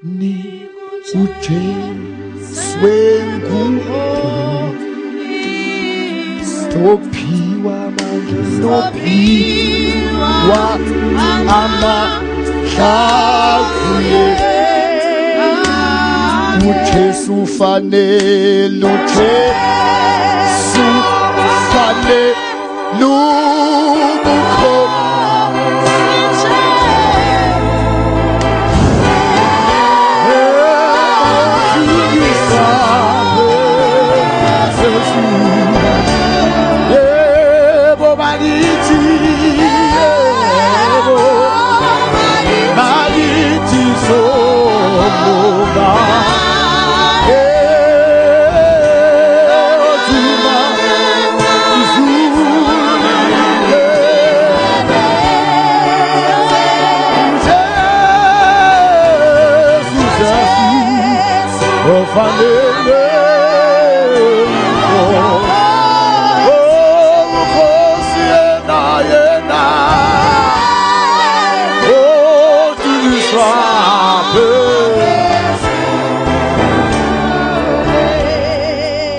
ni uJesu wenguholi, stophiwa manje, stophiwa amandla kuye. uJesu fanele, uJesu fanele ubukhosi.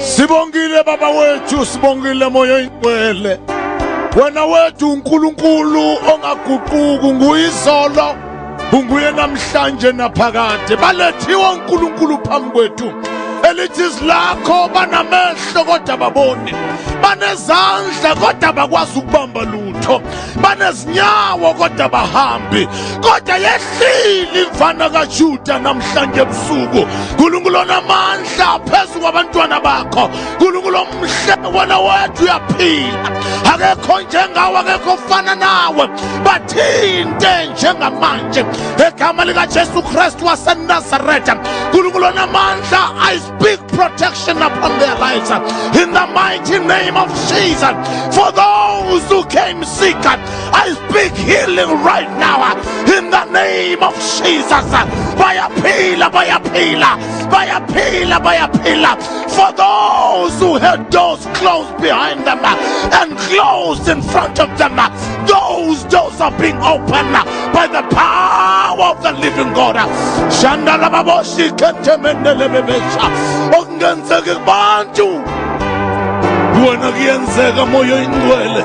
Sibongile baba wethu, sibongile moyo ingcwele. Wena wethu uNkulunkulu ongaguquki, nguyizolo, unguye namhlanje naphakade. Balethiwe uNkulunkulu phambi kwethu, elithi lakho banamehlo kodwa baboni, banezandla kodwa bakwazi ukubamba lutho, banezinyawo kodwa bahambi, kodwa yehlile imvana kaJuda namhlanje ebusuku. uNkulunkulu onamandla phezu kwabantwana bakho, uNkulunkulu omhle, wena wethu uyaphila, akekho njengawe, akekho ofana nawe. Bathinte njengamanje ngegama likaJesu Kristu waseNazaretha. uNkulunkulu onamandla, I speak protection upon their lives in the mighty name of Jesus. For those who came sick, I speak healing right now in the name of Jesus. Bayapila. For those who had doors closed behind them and closed in front of them, those doors are being opened by the power of the living God. Shandala baboshi kentemendele bebesha. Okungenzeka kubantu, wena kuyenzeka moyo ingcwele.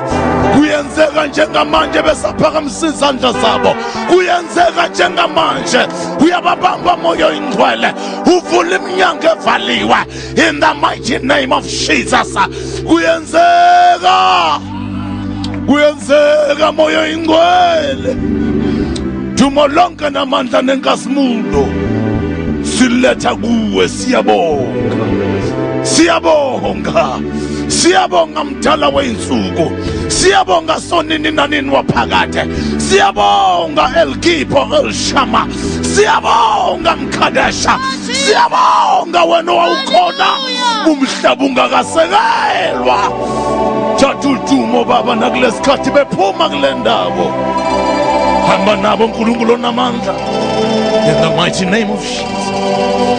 Kuyenzeka njengamanje besaphakamisa izandla zabo. Kuyenzeka njengamanje uyababamba moyo ingcwele, uvula iminyango evaliwe in the mighty name of Jesus. Kuyenzeka moyo ingcwele. Dumo lonke namandla nenkazimulo siletha kuwe. Siyabonga mdala weinsuku, siyabonga sonini nanini waphakade, siyabonga El-Gibor El-Shama, siyabonga Mkadesha, siyabonga wena wawukhona umhlaba ungakasekelwa. Thatha udumo baba nakulesikhathi bephuma kule ndawo, hamba nabo uNkulunkulu onamandla in the mighty name of Jesus.